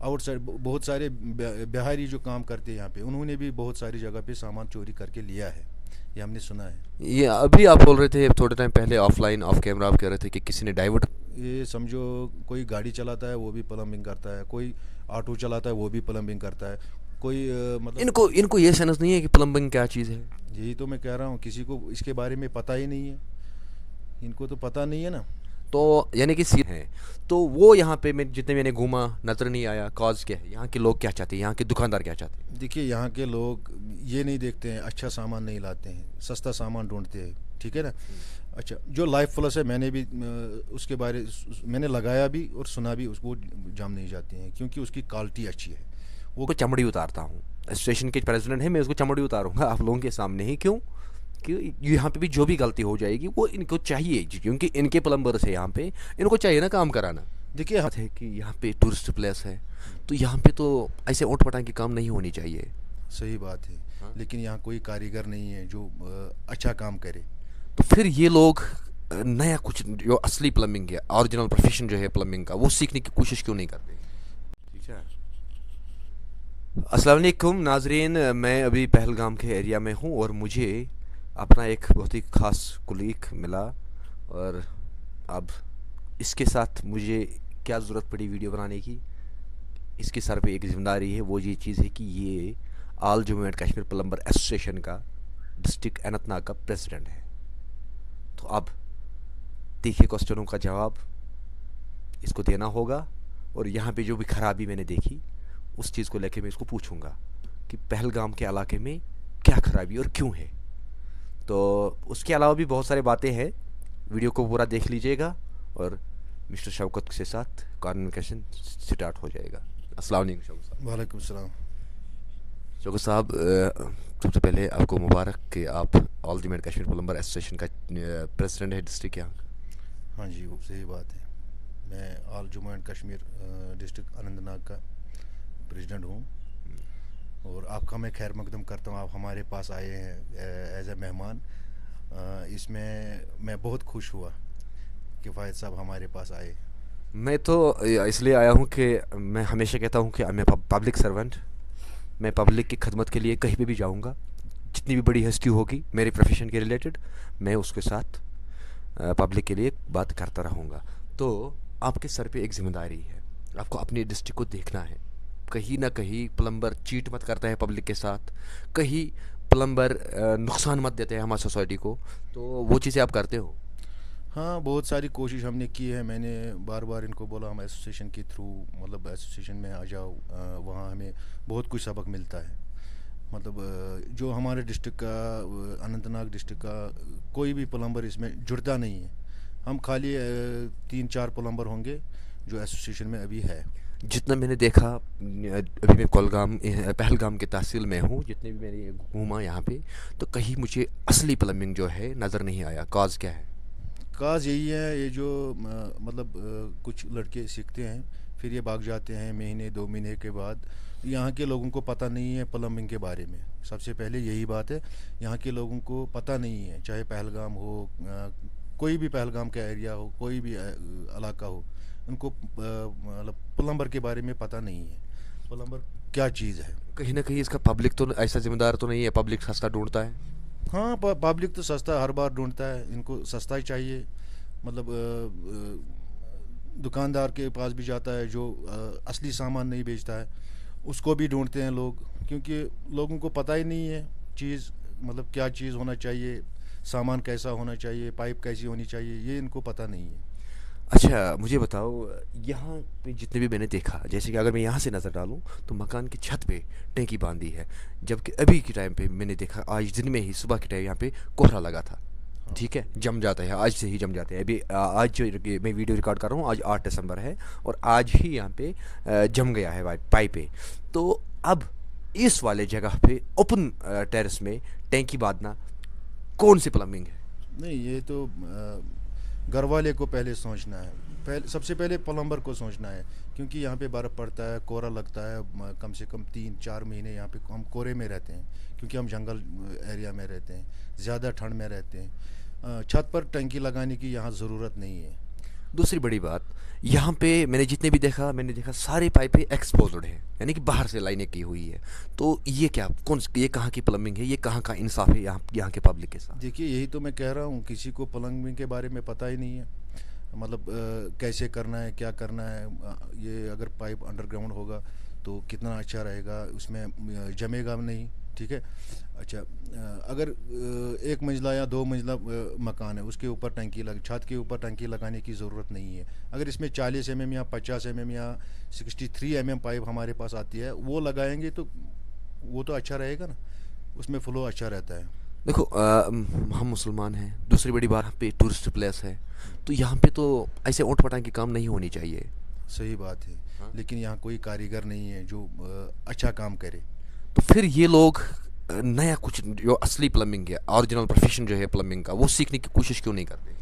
Out side बहुत सारे बिहारी जो काम करते हैं यहाँ पे, उन्होंने भी बहुत सारी जगह पे सामान चोरी करके लिया है, ये हमने सुना है। ये अभी आप बोल रहे थे थोड़े टाइम पहले ऑफलाइन ऑफ कैमरा आप कह रहे थे कि किसी ने डाइवर्ट। ये समझो कोई गाड़ी चलाता है वो भी प्लम्बिंग करता है, कोई ऑटो चलाता है वो भी प्लम्बिंग करता है, कोई मतलब इनको इनको ये सेंस नहीं है कि प्लम्बिंग क्या चीज़ है। यही तो मैं कह रहा हूँ, किसी को इसके बारे में पता ही नहीं है, इनको तो पता नहीं है ना। तो यानी कि सी है, तो वो यहाँ पे मैं जितने मैंने घूमा नज़र नहीं आया। कॉज क्या है, यहाँ के लोग क्या चाहते हैं, यहाँ के दुकानदार क्या चाहते हैं। देखिए यहाँ के लोग ये नहीं देखते हैं, अच्छा सामान नहीं लाते हैं, सस्ता सामान ढूंढते हैं, ठीक है ना। अच्छा, जो लाइफ प्लस है मैंने भी उसके बारे मैंने लगाया भी और सुना भी, उसको जम नहीं जाते हैं क्योंकि उसकी क्वालिटी अच्छी है। वो को चमड़ी उतारता हूँ, एसोसिएशन के प्रेसिडेंट है, मैं उसको चमड़ी उतारूंगा आप लोगों के सामने ही। क्यों कि यहाँ पे भी जो भी गलती हो जाएगी वो इनको चाहिए, क्योंकि इनके प्लम्बर्स है यहाँ पे, इनको चाहिए ना काम कराना। देखिए बात है कि यहाँ पे टूरिस्ट प्लेस है, तो यहाँ पे तो ऐसे ऊँट पटांग की काम नहीं होनी चाहिए। सही बात है, हाँ? लेकिन यहाँ कोई कारीगर नहीं है जो अच्छा काम करे। तो फिर ये लोग नया कुछ जो असली प्लम्बिंग है, ओरिजिनल प्रोफेशन जो है प्लम्बिंग का, वो सीखने की कोशिश क्यों नहीं करते। ठीक है। अस्सलाम वालेकुम नाजरीन, मैं अभी पहलगाम के एरिया में हूँ और मुझे अपना एक बहुत ही ख़ास कुलीग मिला, और अब इसके साथ मुझे क्या ज़रूरत पड़ी वीडियो बनाने की। इसके सर पे एक ज़िम्मेदारी है, वो ये चीज़ है कि ये all Jammu and Kashmir plumber association का डिस्ट्रिक्ट अनंतनाग का प्रेसिडेंट है। तो अब तीखे क्वेश्चनों का जवाब इसको देना होगा, और यहाँ पे जो भी खराबी मैंने देखी उस चीज़ को लेके मैं इसको पूछूंगा कि पहलगाम के इलाके में क्या खराबी और क्यों है। तो उसके अलावा भी बहुत सारी बातें हैं, वीडियो को पूरा देख लीजिएगा और मिस्टर शौकत के साथ कम्युनिकेशन स्टार्ट हो जाएगा। अस्सलाम वालेकुम शौकत साहब। वालेकुम सलाम। शौकत साहब, सबसे पहले आपको मुबारक कि आप all Jammu and Kashmir plumber association का प्रेसिडेंट है डिस्ट्रिक्ट यहाँ का। हाँ जी, वो सही बात है, मैं all Jammu and Kashmir district Anantnag का प्रेसिडेंट हूँ, और आपका मैं खैर मकदम करता हूँ, आप हमारे पास आए हैं एज ए मेहमान। इसमें मैं बहुत खुश हुआ कि फ़ायद साहब हमारे पास आए। मैं तो इसलिए आया हूँ कि मैं हमेशा कहता हूँ कि मैं पब्लिक सर्वेंट, मैं पब्लिक की खदमत के लिए कहीं पे भी जाऊँगा, जितनी भी बड़ी हस्ती होगी मेरे प्रोफेशन के रिलेटेड, मैं उसके साथ पब्लिक के लिए बात करता रहूँगा। तो आपके सर पे एक ज़िम्मेदारी है, आपको अपने डिस्ट्रिक्ट को देखना है। कहीं ना कहीं प्लम्बर चीट मत करता है पब्लिक के साथ, कहीं प्लम्बर नुकसान मत देते हैं हमारी सोसाइटी को, तो वो चीज़ें आप करते हो। हाँ, बहुत सारी कोशिश हमने की है, मैंने बार बार इनको बोला हम एसोसिएशन के थ्रू, मतलब एसोसिएशन में आ जाओ, वहाँ हमें बहुत कुछ सबक मिलता है। मतलब जो हमारे डिस्ट्रिक्ट का अनंतनाग डिस्ट्रिक्ट का कोई भी प्लम्बर इसमें जुड़ता नहीं है, हम खाली 3-4 प्लम्बर होंगे जो एसोसिएशन में अभी है। जितना मैंने देखा, अभी मैं कोलगाम पहलगाम के तहसील में हूँ, जितने भी मैंने घूमा यहाँ पे, तो कहीं मुझे असली प्लम्बिंग जो है नज़र नहीं आया। कॉज क्या है। काज यही है, ये जो मतलब कुछ लड़के सीखते हैं फिर ये भाग जाते हैं, महीने 2 महीने के बाद। यहाँ के लोगों को पता नहीं है प्लम्बिंग के बारे में, सबसे पहले यही बात है, यहाँ के लोगों को पता नहीं है, चाहे पहलगाम हो, कोई भी पहलगाम का एरिया हो, कोई भी इलाका हो, उनको मतलब प्लम्बर के बारे में पता नहीं है, प्लम्बर क्या चीज़ है। कहीं ना कहीं इसका पब्लिक तो ऐसा जिम्मेदार तो नहीं है, पब्लिक सस्ता ढूंढता है। हाँ, पब्लिक तो सस्ता हर बार ढूंढता है, इनको सस्ता ही चाहिए। मतलब दुकानदार के पास भी जाता है जो असली सामान नहीं बेचता है, उसको भी ढूंढते हैं लोग, क्योंकि लोगों को पता ही नहीं है चीज़, मतलब क्या चीज़ होना चाहिए, सामान कैसा होना चाहिए, पाइप कैसी होनी चाहिए, ये इनको पता नहीं है। अच्छा मुझे बताओ, यहाँ पे जितने भी मैंने देखा, जैसे कि अगर मैं यहाँ से नज़र डालूँ तो मकान की छत पे टैंकी बांधी है, जबकि अभी के टाइम पे मैंने देखा आज दिन में ही सुबह के टाइम यहाँ पे कोहरा लगा था। हाँ। ठीक है, जम जाता है, आज से ही जम जाते हैं। अभी आज जो मैं वीडियो रिकॉर्ड कर रहा हूँ, आज 8 दिसंबर है और आज ही यहाँ पे जम गया है पाइप पे। तो अब इस वाले जगह पे ओपन टेरेस में टैंकी बांधना कौन सी प्लम्बिंग है। नहीं, ये तो घर वाले को पहले सोचना है, पहले सबसे पहले प्लम्बर को सोचना है, क्योंकि यहाँ पे बर्फ़ पड़ता है, कोहरा लगता है, कम से कम 3-4 महीने यहाँ पे हम कोहरे में रहते हैं, क्योंकि हम जंगल एरिया में रहते हैं, ज़्यादा ठंड में रहते हैं। छत पर टंकी लगाने की यहाँ ज़रूरत नहीं है। दूसरी बड़ी बात, یہاں پہ میں نے جتنے بھی دیکھا سارے پائپیں ایکسپوزڈ ہیں، یعنی کہ باہر سے لائنیں کی ہوئی ہے. تو یہ کیا یہ کہاں کی پلمبنگ ہے، یہ کہاں کا انصاف ہے یہاں کے پبلک کے ساتھ؟ دیکھیے یہی تو میں کہہ رہا ہوں، کسی کو پلمبنگ کے بارے میں پتہ ہی نہیں ہے. مطلب کیسے کرنا ہے، کیا کرنا ہے. یہ اگر پائپ انڈر گراؤنڈ ہوگا تو کتنا اچھا رہے گا، اس میں جمے گا نہیں. ٹھیک ہے. اچھا اگر ایک منزلہ یا دو منزلہ مکان ہے، اس کے اوپر ٹنکی چھت کے اوپر ٹنکی لگانے کی ضرورت نہیں ہے. اگر اس میں 40 mm یا 50 mm یا 63 mm پائپ ہمارے پاس آتی ہے، وہ لگائیں گے تو وہ تو اچھا رہے گا نا، اس میں فلو اچھا رہتا ہے. دیکھو ہم مسلمان ہیں، دوسری بڑی بات یہاں پہ ٹورسٹ پلیس ہے، تو یہاں پہ تو ایسے اونٹ پٹانگ کی کام نہیں ہونی چاہیے. صحیح بات ہے، لیکن یہاں کوئی کاریگر نہیں ہے جو اچھا کام کرے. تو پھر یہ لوگ نیا کچھ جو اصلی پلمبنگ ہے، اوریجنل پروفیشن جو ہے پلمبنگ کا، وہ سیکھنے کی کوشش کیوں نہیں کرتے؟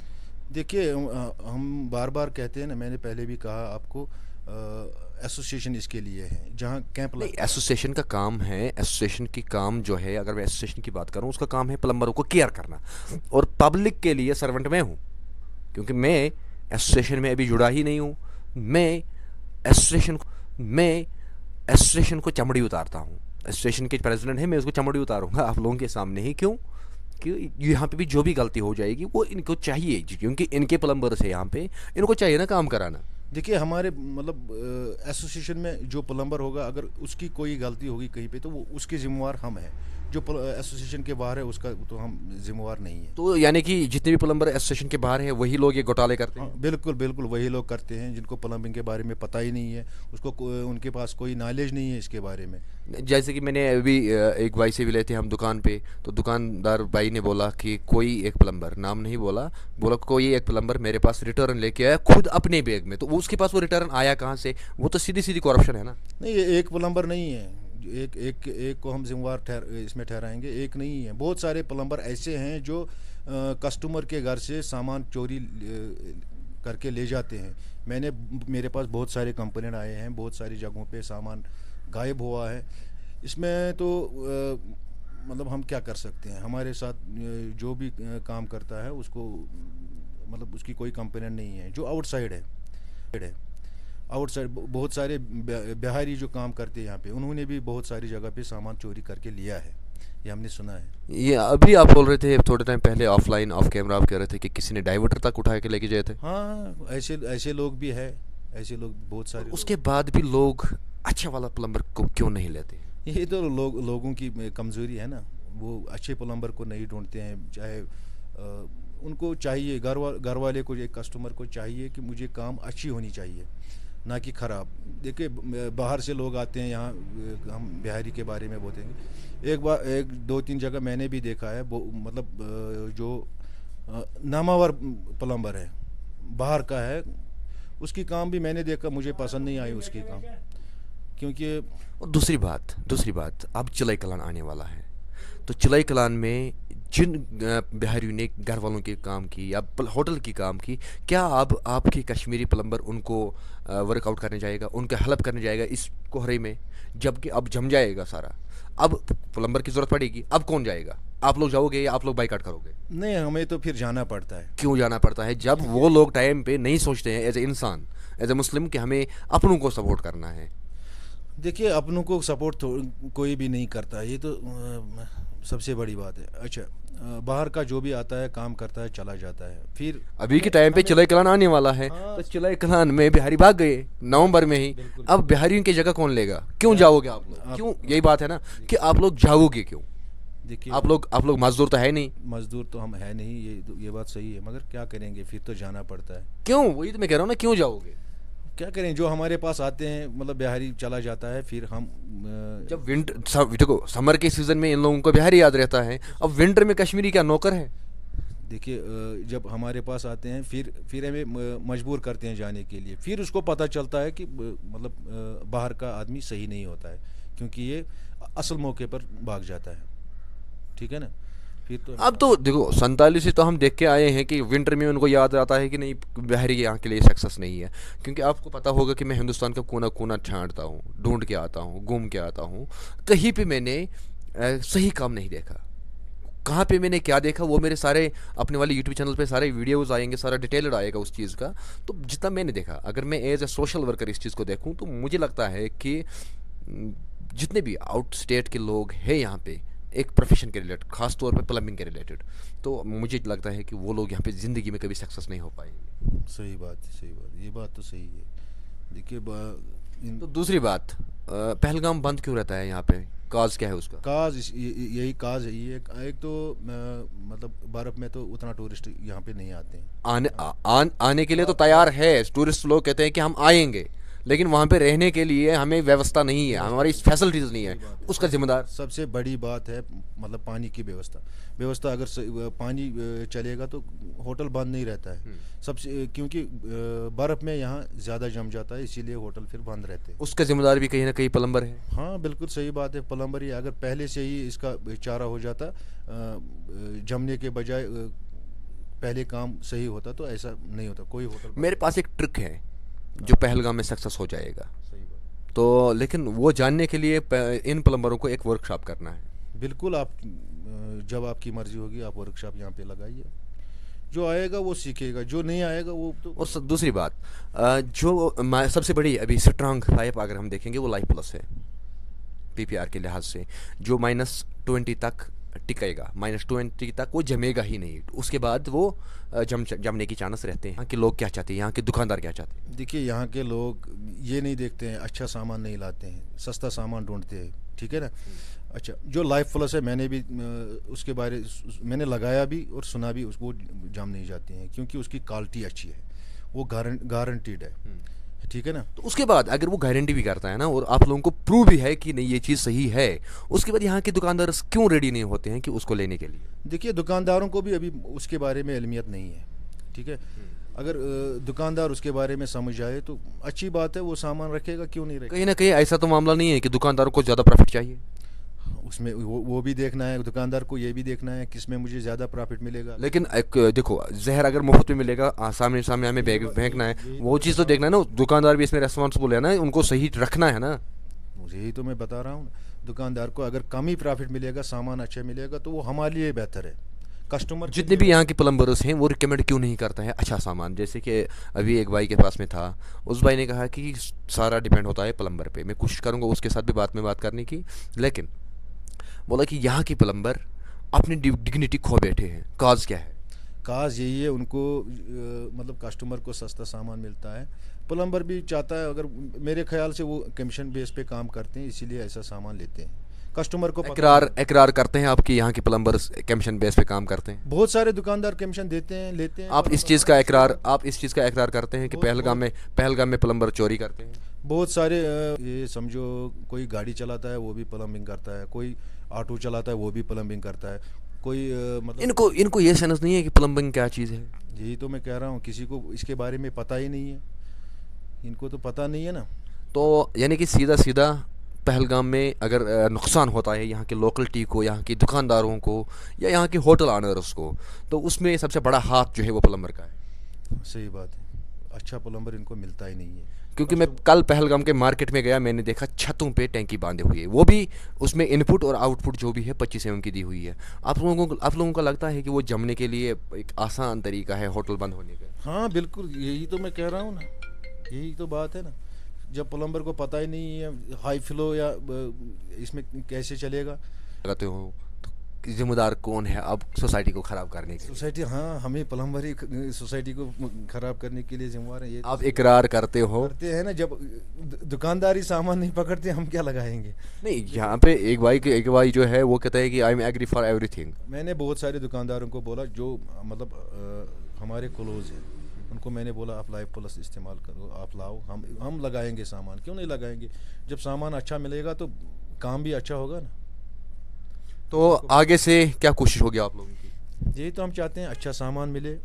دیکھیے ہم بار بار کہتے ہیں نا، میں نے پہلے بھی کہا آپ کو، ایسوسیشن اس کے لیے ہے جہاں کیمپ نہیں، ایسوسیشن کا کام ہے، ایسوسیشن کی کام جو ہے، اگر میں ایسوسیشن کی بات کروں، اس کا کام ہے پلمبروں کو کیئر کرنا، اور پبلک کے لیے سرونٹ میں ہوں، کیونکہ میں ایسوسیشن میں ابھی جڑا ہی نہیں ہوں. میں ایسوسیشن کو چمڑی اتارتا ہوں. ایسوسیشن کے پریزیڈنٹ ہے، میں اس کو چمڑی اتاروں گا آپ لوگوں کے سامنے ہی. کیوں کہ یہاں پہ بھی جو بھی غلطی ہو جائے گی وہ ان کو چاہیے، کیونکہ ان کے پلمبرس ہے یہاں پہ، ان کو چاہیے نا کام کرانا. دیکھیے ہمارے مطلب ایسوسیشن میں جو پلمبر ہوگا، اگر اس کی کوئی غلطی ہوگی کہیں پہ تو وہ اس کے ذمہ وار ہم ہیں. جو ایسوسیشن کے باہر ہے اس کا تو ہم ذمہ وار نہیں ہیں. تو یعنی کہ جتنے بھی پلمبر ایسوسیشن کے باہر ہیں وہی لوگ یہ گھوٹالے کرتے ہیں؟ بالکل بالکل وہی لوگ کرتے ہیں جن کو پلمبنگ کے بارے میں پتہ ہی نہیں ہے، ان کے پاس کوئی نالج نہیں ہے اس کے بارے میں. جیسے کہ میں نے ابھی ایک بھائی سے بھی لیتے ہم دکان پہ، تو دکاندار بھائی نے بولا کہ کوئی ایک پلمبر، نام نہیں بولا کوئی ایک پلمبر میرے پاس ریٹرن لے کے آیا خود اپنے بیگ میں. تو اس کے پاس وہ ریٹرن آیا کہاں سے؟ وہ تو سیدھی کرپشن ہے نا. نہیں، یہ ایک پلمبر نہیں ہے، ایک کو ہم ذمہ وار اس میں ٹھہرائیں گے، ایک نہیں ہے. بہت سارے پلمبر ایسے ہیں جو کسٹمر کے گھر سے سامان چوری کر کے لے جاتے ہیں. میرے پاس بہت سارے کمپلینٹ آئے ہیں، بہت ساری جگہوں پہ سامان غائب ہوا ہے. اس میں تو مطلب ہم کیا کر سکتے ہیں؟ ہمارے ساتھ جو بھی کام کرتا ہے اس کو مطلب اس کی کوئی کمپلینٹ نہیں ہے. جو آؤٹ سائڈ بہت سارے بہاری جو کام کرتے ہیں یہاں پہ، انہوں نے بھی بہت ساری جگہ پہ سامان چوری کر کے لیا ہے، یہ ہم نے سنا ہے. یہ ابھی آپ بول رہے تھے تھوڑے ٹائم پہلے آف کیمرہ آپ کہہ رہے تھے کہ کسی نے ڈائیورٹر تک اٹھا کے لے کے گئے تھے. ہاں ایسے لوگ بھی ہے، ایسے لوگ بہت سارے. اس کے بعد بھی لوگ اچھا والا پلمبر کو کیوں نہیں لیتے؟ یہ تو لوگوں کی کمزوری ہے نا، وہ اچھے پلمبر کو نہیں ڈھونڈتے ہیں. چاہے ان کو چاہیے، گھر والے کو، ایک کسٹمر کو چاہیے کہ مجھے کام اچھی ہونی چاہیے، نہ کہ خراب. دیکھیں باہر سے لوگ آتے ہیں یہاں، ہم بہاری کے بارے میں بولیں گے. ایک 2-3 جگہ میں نے بھی دیکھا ہے، مطلب جو نامور پلمبر ہے، باہر کا ہے، اس کی کام بھی میں نے دیکھا، مجھے پسند نہیں آئی اس کی کام. کیونکہ دوسری بات اب چلائی کلان آنے والا ہے، تو چلائی کلان میں جن بہاریوں نے گھر والوں کے کام کی یا ہوٹل کی کام کی، کیا اب آپ کی کشمیری پلمبر ان کو ورک آؤٹ کرنے جائے گا، ان کا ہیلپ کرنے جائے گا اس کوہرے میں؟ جبکہ اب جم جائے گا سارا، اب پلمبر کی ضرورت پڑے گی، اب کون جائے گا؟ آپ لوگ جاؤ گے یا آپ لوگ بائیکاٹ کرو گے؟ نہیں، ہمیں تو پھر جانا پڑتا ہے. کیوں جانا پڑتا ہے؟ جب وہ لوگ ٹائم پہ نہیں سوچتے ہیں ایز اے انسان، ایز اے مسلم، کہ ہمیں اپنوں کو سپورٹ کرنا ہے. دیکھیے اپنوں کو سپورٹ کوئی بھی نہیں کرتا، یہ تو سب سے بڑی بات ہے. اچھا باہر کا جو بھی آتا ہے کام کرتا ہے چلا جاتا ہے. پھر ابھی کے ٹائم پہ چلائی کلان آنے والا ہے، تو چلائی کلان میں بہاری بھاگ گئے نومبر میں ہی. اب بہاریوں کی جگہ کون لے گا؟ کیوں جاؤ گے آپ لوگ؟ کیوں؟ یہی بات ہے نا کہ آپ لوگ جاؤ گے کیوں؟ دیکھیے آپ لوگ مزدور تو ہے نہیں. مزدور تو ہم ہے نہیں، یہ بات صحیح ہے، مگر کیا کریں گے، پھر تو جانا پڑتا ہے. کیوں؟ وہی تو میں کہہ رہا ہوں نا، کیوں جاؤ گے؟ کیا کریں، جو ہمارے پاس آتے ہیں، مطلب بہاری چلا جاتا ہے، پھر ہم جب دیکھو سمر کے سیزن میں ان لوگوں کو بہاری یاد رہتا ہے، اب ونٹر میں کشمیری کیا نوکر ہے؟ دیکھیے جب ہمارے پاس آتے ہیں پھر ہمیں مجبور کرتے ہیں جانے کے لیے. پھر اس کو پتہ چلتا ہے کہ مطلب باہر کا آدمی صحیح نہیں ہوتا ہے، کیونکہ یہ اصل موقع پر بھاگ جاتا ہے. ٹھیک ہے نا. پھر تو اب تو دیکھو 47 سے تو ہم دیکھ کے آئے ہیں کہ ونٹر میں ان کو یاد آتا ہے کہ نہیں، بہاری یہاں کے لیے سکسیس نہیں ہے. کیونکہ آپ کو پتہ ہوگا کہ میں ہندوستان کا کونا کونا چھانٹتا ہوں، ڈھونڈ کے آتا ہوں، گھوم کے آتا ہوں، کہیں پہ میں نے صحیح کام نہیں دیکھا. कहाँ पे मैंने क्या देखा वो मेरे सारे अपने वाले यूट्यूब चैनल पे सारे वीडियोस आएंगे, सारा डिटेल्ड आएगा उस चीज़ का। तो जितना मैंने देखा, अगर मैं एज ए सोशल वर्कर इस चीज़ को देखूँ तो मुझे लगता है कि जितने भी आउट स्टेट के लोग हैं यहाँ पे एक प्रोफेशन के रिलेटेड, खास तौर पे प्लम्बिंग के रिलेटेड, तो मुझे लगता है कि वो लोग यहाँ पे ज़िंदगी में कभी सक्सेस नहीं हो पाएंगे। सही बात है, सही बात, ये बात तो सही है। देखिए तो दूसरी बात, पहलगाम बंद क्यों रहता है यहाँ पे, काज क्या है उसका? काज यही काज है। ये एक तो मतलब बर्फ़ में तो उतना टूरिस्ट यहाँ पे नहीं आते हैं। आने के लिए तो तैयार है, टूरिस्ट लोग कहते हैं कि हम आएंगे, लेकिन वहाँ पे रहने के लिए हमें व्यवस्था नहीं है, हमारी फैसिलिटीज़ नहीं है। उसका जिम्मेदार सबसे बड़ी बात है मतलब पानी की व्यवस्था अगर पानी चलेगा तो होटल बंद नहीं रहता है। सबसे क्योंकि बर्फ़ में यहाँ ज़्यादा जम जाता है, इसीलिए होटल फिर बंद रहते हैं। उसका जिम्मेदार भी कहीं ना कहीं प्लम्बर है। हाँ बिल्कुल सही बात है, प्लम्बर ही। अगर पहले से ही इसका चारा हो जाता, जमने के बजाय पहले काम सही होता तो ऐसा नहीं होता, कोई होटल। मेरे पास एक ट्रिक है जो पहलगाम में सक्सेस हो जाएगा। सही बात। तो लेकिन वो जानने के लिए इन प्लम्बरों को एक वर्कशॉप करना है। बिल्कुल, आप जब आपकी मर्ज़ी होगी आप वर्कशॉप यहाँ पे लगाइए, जो आएगा वो सीखेगा, जो नहीं आएगा वो तो। और दूसरी बात, जो सबसे बड़ी अभी स्ट्रांग पाइप अगर हम देखेंगे वो लाइफ प्लस है पीपीआर के लिहाज से, जो -20 तक टिकेगा, -20 तक वो जमेगा ही नहीं, उसके बाद वो जमने की चांस रहते हैं। यहाँ के लोग क्या चाहते हैं, यहाँ के दुकानदार क्या चाहते हैं? देखिए यहाँ के लोग ये नहीं देखते हैं, अच्छा सामान नहीं लाते हैं, सस्ता सामान ढूंढते हैं, ठीक है ना। अच्छा, जो लाइफ प्लस है मैंने भी उसके बारे मैंने लगाया भी और सुना भी, उसको जम नहीं जाती हैं क्योंकि उसकी क्वालिटी अच्छी है, वो गारंटीड है, ठीक है ना। तो उसके बाद अगर वो गारंटी भी करता है ना और आप लोगों को प्रूव भी है कि नहीं ये चीज़ सही है, उसके बाद यहाँ के दुकानदार क्यों रेडी नहीं होते हैं कि उसको लेने के लिए? देखिए दुकानदारों को भी अभी उसके बारे में इल्मियत नहीं है, ठीक है। अगर दुकानदार उसके बारे में समझ जाए तो अच्छी बात है, वो सामान रखेगा, क्यों नहीं रखेगा। कहीं ना कहीं ऐसा तो मामला नहीं है कि दुकानदारों को ज़्यादा प्रॉफिट चाहिए? उसमें वो भी देखना है, दुकानदार को ये भी देखना है किस में मुझे ज़्यादा प्रॉफिट मिलेगा। लेकिन एक देखो, जहर अगर मुफ्त में मिलेगा, सामने सामने हमें फेंकना है, वो चीज़ तो देखना है ना। दुकानदार भी इसमें रेस्पॉन्सिबल है ना, उनको सही रखना है ना। यही तो मैं बता रहा हूँ, दुकानदार को अगर कम ही प्रॉफिट मिलेगा, सामान अच्छा मिलेगा तो वो हमारे लिए बेहतर है। कस्टमर जितने भी यहाँ के प्लम्बर्स हैं वो रिकमेंड क्यों नहीं करते हैं अच्छा सामान? जैसे कि अभी एक भाई के पास में था, उस भाई ने कहा कि सारा डिपेंड होता है प्लम्बर पे। मैं कोशिश करूँगा उसके साथ भी बात करने की, लेकिन बोला कि यहाँ के प्लम्बर अपनी डिग्निटी खो बैठे हैं। काज क्या है? काज यही है, उनको मतलब कस्टमर को सस्ता सामान मिलता है। प्लम्बर भी चाहता है, अगर मेरे ख्याल से वो कमीशन बेस पे काम करते हैं, इसीलिए ऐसा सामान लेते हैं। कस्टमर को इकरार करते हैं आपकी यहाँ के प्लम्बर्स कमीशन बेस पे काम करते हैं? बहुत सारे दुकानदार कमीशन देते हैं, लेते हैं। आप इस चीज़ का इकरार करते हैं कि पहलगाम में प्लम्बर चोरी करते हैं? बहुत सारे, ये समझो कोई गाड़ी चलाता है वो भी प्लम्बिंग करता है, कोई ऑटो चलाता है वो भी प्लम्बिंग करता है, कोई मतलब इनको ये सेंस नहीं है कि प्लम्बिंग क्या चीज़ है। यही तो मैं कह रहा हूँ, किसी को इसके बारे में पता ही नहीं है, इनको तो पता नहीं है ना। तो यानी कि सीधा पहलगाम में अगर नुकसान होता है यहाँ के लोकलिटी को, यहाँ के दुकानदारों को या यहाँ के होटल ऑनर्स को, तो उसमें सबसे बड़ा हाथ जो है वो प्लम्बर का है। सही बात है, अच्छा प्लम्बर इनको मिलता ही नहीं है। क्योंकि मैं कल पहलगाम के मार्केट में गया, मैंने देखा छतों पे टैंकी बांधे हुई है, वो भी उसमें इनपुट और आउटपुट जो भी है 25 mm की दी हुई है। आप लोगों को लगता है कि वो जमने के लिए एक आसान तरीका है होटल बंद होने का? हाँ बिल्कुल, यही तो मैं कह रहा हूँ ना, यही तो बात है ना। जब प्लम्बर को पता ही नहीं है हाई फ्लो या इसमें कैसे चलेगा। कहते हो तो जिम्मेदार कौन है अब सोसाइटी को ख़राब करने के? सोसाइटी, हाँ, हमें प्लम्बर ही सोसाइटी को ख़राब करने के लिए जिम्मेवार है। ये आप इकरार करते हैं ना, जब दुकानदारी सामान नहीं पकड़ते हम क्या लगाएंगे। नहीं, यहाँ पे एक भाई जो है वो कहता है कि I am agree for everything. मैंने बहुत सारे दुकानदारों को बोला जो मतलब हमारे क्लोज हैं, उनको मैंने बोला आप लाइफ प्लस इस्तेमाल करो, आप लाओ, हम लगाएंगे सामान, क्यों नहीं लगाएंगे। जब सामान अच्छा मिलेगा तो काम भी अच्छा होगा ना। तो आगे से क्या कोशिश होगी आप लोगों की? यही तो हम चाहते हैं, अच्छा सामान मिले,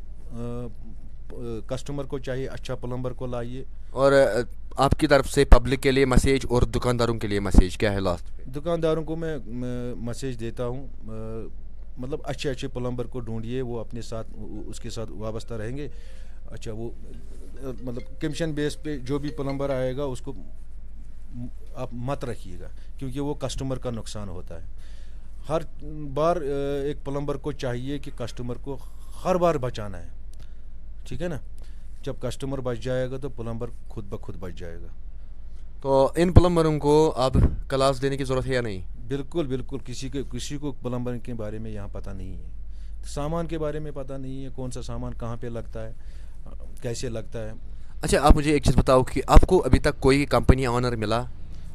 कस्टमर को चाहिए अच्छा प्लम्बर को लाइए। और आपकी तरफ से पब्लिक के लिए मैसेज और दुकानदारों के लिए मैसेज क्या है लास्ट पे? दुकानदारों को मैं मैसेज देता हूँ, मतलब अच्छे प्लम्बर को ढूंढिए, वो अपने साथ उसके साथ वाबस्ता रहेंगे। अच्छा, वो मतलब कमीशन बेस पे जो भी प्लम्बर आएगा उसको आप मत रखिएगा, क्योंकि वो कस्टमर का नुकसान होता है। ہر بار ایک پلمبر کو چاہیے کہ کسٹمر کو ہر بار بچانا ہے، ٹھیک ہے نا. جب کسٹمر بچ جائے گا تو پلمبر خود بخود بچ جائے گا. تو ان پلمبروں کو اب کلاس دینے کی ضرورت ہے یا نہیں؟ بالکل بالکل، کسی کو پلمبر کے بارے میں یہاں پتہ نہیں ہے، سامان کے بارے میں پتہ نہیں ہے، کون سا سامان کہاں پہ لگتا ہے، کیسے لگتا ہے. اچھا آپ مجھے ایک چیز بتاؤ کہ آپ کو ابھی تک کوئی کمپنی آنر ملا؟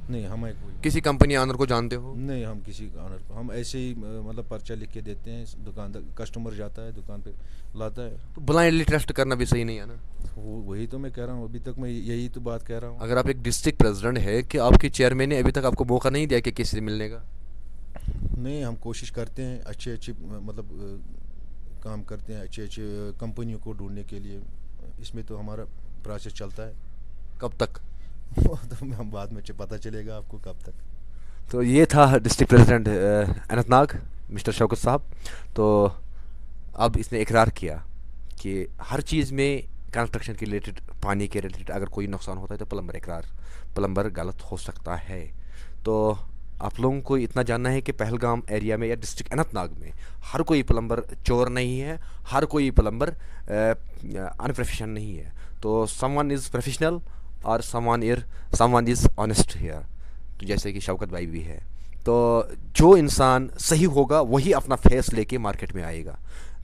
نہیں، ہمیں کوئی کسی کمپنی آنر کو جانتے ہو؟ نہیں، ہم کسی آنر کو، ہم ایسے ہی مطلب پرچہ لکھ کے دیتے ہیں، دکاندار کسٹمر جاتا ہے دکان پہ لاتا ہے. تو بلائنڈلی ٹرسٹ کرنا بھی صحیح نہیں ہے نا. وہی تو میں کہہ رہا ہوں، ابھی تک میں یہی تو بات کہہ رہا ہوں. اگر آپ ایک ڈسٹرکٹ پریزیڈنٹ ہے کہ آپ کے چیئرمین نے ابھی تک آپ کو موقع نہیں دیا کہ کسی سے ملنے کا؟ نہیں، ہم کوشش کرتے ہیں، اچھے مطلب کام کرتے ہیں، اچھے کمپنیوں کو ڈھونڈنے کے لیے. اس میں تو ہمارا پروسیس چلتا ہے. کب تک؟ وہ تو ہم بعد میں پتہ چلے گا آپ کو کب تک. تو یہ تھا district president Anant Nag mister شوکت صاحب. تو اب اس نے اقرار کیا کہ ہر چیز میں کنسٹرکشن کے ریلیٹڈ، پانی کے ریلیٹڈ اگر کوئی نقصان ہوتا ہے تو پلمبر غلط ہو سکتا ہے. تو آپ لوگوں کو اتنا جاننا ہے کہ پہلگام ایریا میں یا ڈسٹرکٹ اننت ناگ میں ہر کوئی پلمبر چور نہیں ہے، ہر کوئی پلمبر انپروفیشنل نہیں ہے. تو سم ون از پروفیشنل اور someone is honest here. تو جیسے کہ شوکت بھائی بھی ہے. تو جو انسان صحیح ہوگا وہی اپنا فیس لے کے مارکیٹ میں آئے گا.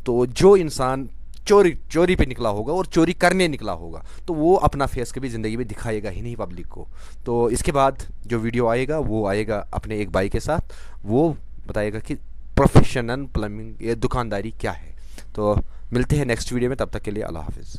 تو جو انسان چوری پہ نکلا ہوگا اور چوری کرنے نکلا ہوگا تو وہ اپنا فیس کبھی زندگی میں دکھائے گا ہی نہیں پبلک کو. تو اس کے بعد جو ویڈیو آئے گا وہ آئے گا اپنے ایک بھائی کے ساتھ، وہ بتائے گا کہ پروفیشنل پلمبنگ یا دکانداری کیا ہے. تو ملتے ہیں نیکسٹ ویڈیو میں، تب تک کے لیے اللہ حافظ.